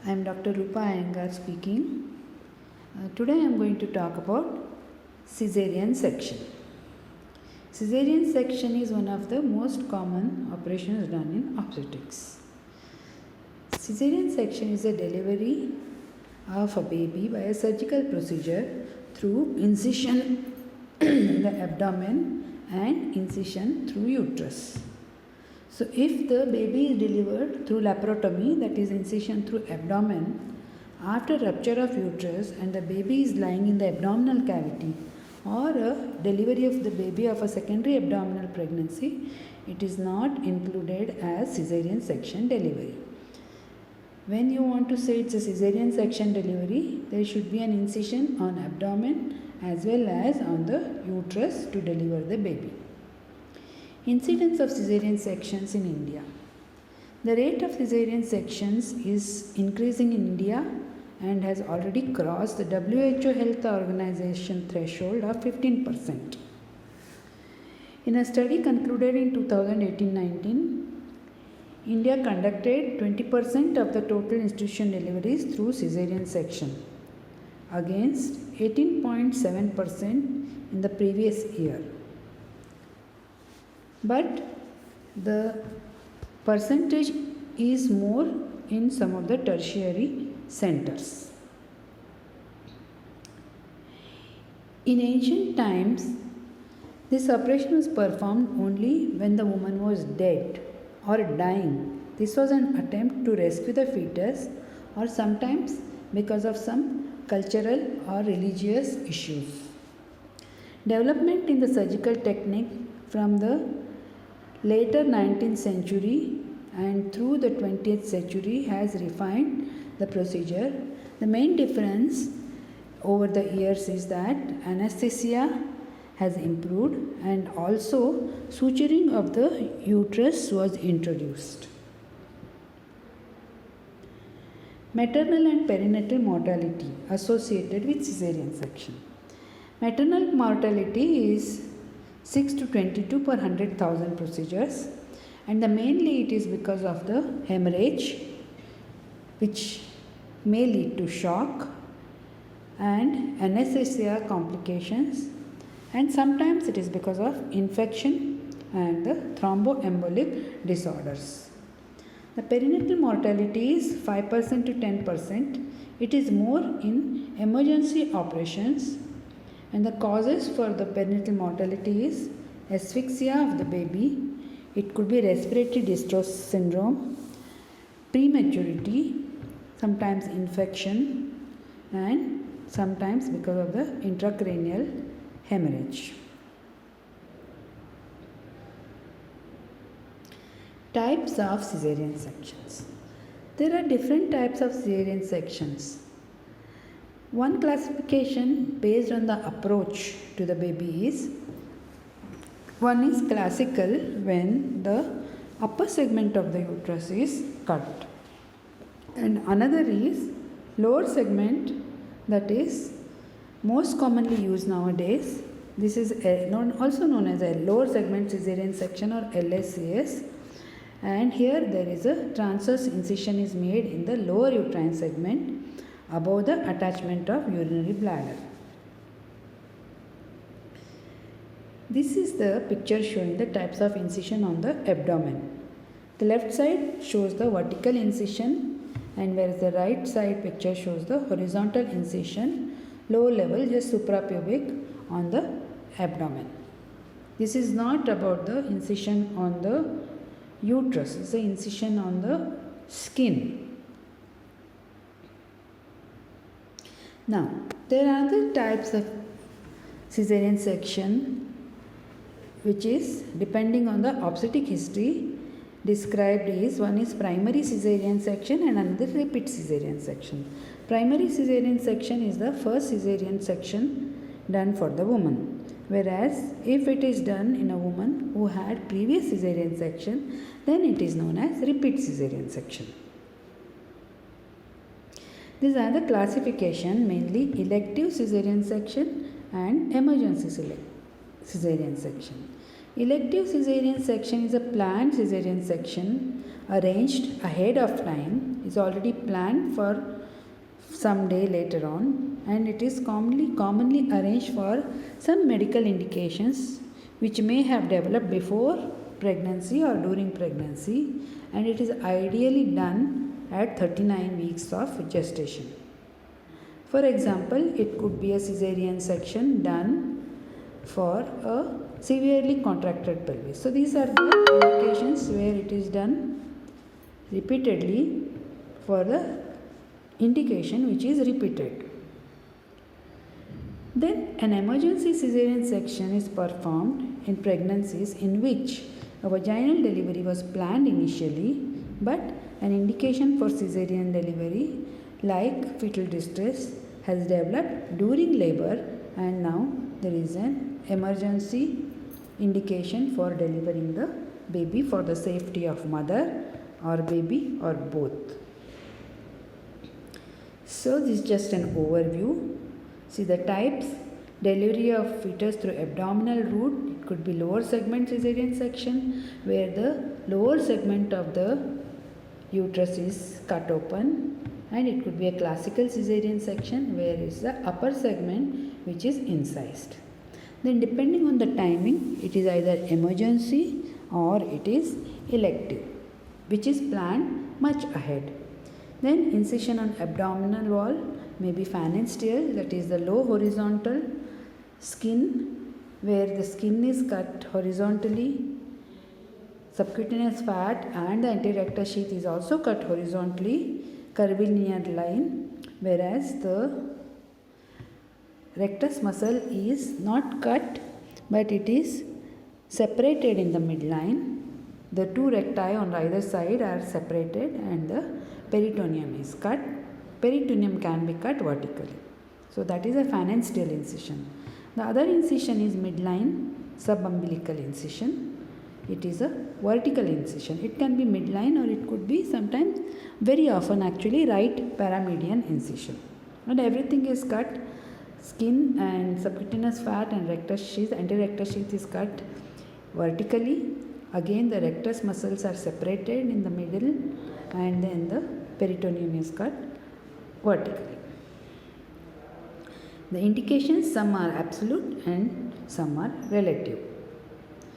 I am Dr. Rupa Iyengar speaking. Today I am going to talk about cesarean section. Cesarean section is one of the most common operations done in obstetrics. Cesarean section is a delivery of a baby by a surgical procedure through incision in the abdomen and incision through uterus. So if the baby is delivered through laparotomy, that is incision through abdomen, after rupture of uterus and the baby is lying in the abdominal cavity, or a delivery of the baby of a secondary abdominal pregnancy, it is not included as cesarean section delivery. When you want to say it's a cesarean section delivery, there should be an incision on abdomen as well as on the uterus to deliver the baby. Incidence of cesarean sections in India. The rate of cesarean sections is increasing in India and has already crossed the WHO Health Organization threshold of 15%. In a study concluded in 2018-19, India conducted 20% of the total institution deliveries through cesarean section against 18.7% in the previous year. But the percentage is more in some of the tertiary centers. In ancient times, this operation was performed only when the woman was dead or dying. This was an attempt to rescue the fetus, or sometimes because of some cultural or religious issues. Development in the surgical technique from the later 19th century and through the 20th century has refined the procedure. The main difference over the years is that anesthesia has improved and also suturing of the uterus was introduced. Maternal and perinatal mortality associated with cesarean section. Maternal mortality is 6 to 22 per 100,000 procedures, and mainly it is because of the hemorrhage, which may lead to shock and anesthesia complications, and sometimes it is because of infection and the thromboembolic disorders. The perinatal mortality is 5% to 10%. It is more in emergency operations, and the causes for the perinatal mortality is asphyxia of the baby. It could be respiratory distress syndrome, prematurity, sometimes infection, and sometimes because of the intracranial hemorrhage. Types of cesarean sections. There are different types of cesarean sections. One classification based on the approach to the baby is, one is classical, when the upper segment of the uterus is cut, and another is lower segment, that is most commonly used nowadays. This is also known as a lower segment cesarean section or LSCS, and here there is a transverse incision is made in the lower uterine segment above the attachment of urinary bladder. This is the picture showing the types of incision on the abdomen. The left side shows the vertical incision, and whereas the right side picture shows the horizontal incision, low level, just suprapubic on the abdomen. This is not about the incision on the uterus, it's the incision on the skin. Now, there are other types of cesarean section which is depending on the obstetric history described is, one is primary cesarean section and another repeat cesarean section. Primary cesarean section is the first cesarean section done for the woman, whereas if it is done in a woman who had previous cesarean section, then it is known as repeat cesarean section. These are the classification, mainly elective cesarean section and emergency cesarean section. Elective cesarean section is a planned cesarean section arranged ahead of time is already planned for some day later on, and it is commonly arranged for some medical indications which may have developed before pregnancy or during pregnancy, and it is ideally done at 39 weeks of gestation. For example, it could be a caesarean section done for a severely contracted pelvis. So these are the indications where it is done repeatedly for the indication which is repeated. Then an emergency caesarean section is performed in pregnancies in which a vaginal delivery was planned initially, but an indication for caesarean delivery like fetal distress has developed during labor, and now there is an emergency indication for delivering the baby for the safety of mother or baby or both. So this is just an overview. See the types: delivery of fetus through abdominal route. It could be lower segment caesarean section where the lower segment of the uterus is cut open, and it could be a classical caesarean section where is the upper segment which is incised. Then depending on the timing, it is either emergency or it is elective, which is planned much ahead. Then incision on abdominal wall may be phalansteal, that is the low horizontal skin where the skin is cut horizontally. Subcutaneous fat and the anterectal sheath is also cut horizontally, curvilinear line, whereas the rectus muscle is not cut but it is separated in the midline. The two recti on either side are separated and the peritoneum is cut. Peritoneum can be cut vertically. So that is a phalansteal incision. The other incision is midline subumbilical incision. It is a vertical incision. It can be midline or it could be sometimes, very often actually, right paramedian incision. And everything is cut. Skin and subcutaneous fat and rectus sheath, anterectus sheath is cut vertically. Again the rectus muscles are separated in the middle, and then the peritoneum is cut vertically. The indications, some are absolute and some are relative.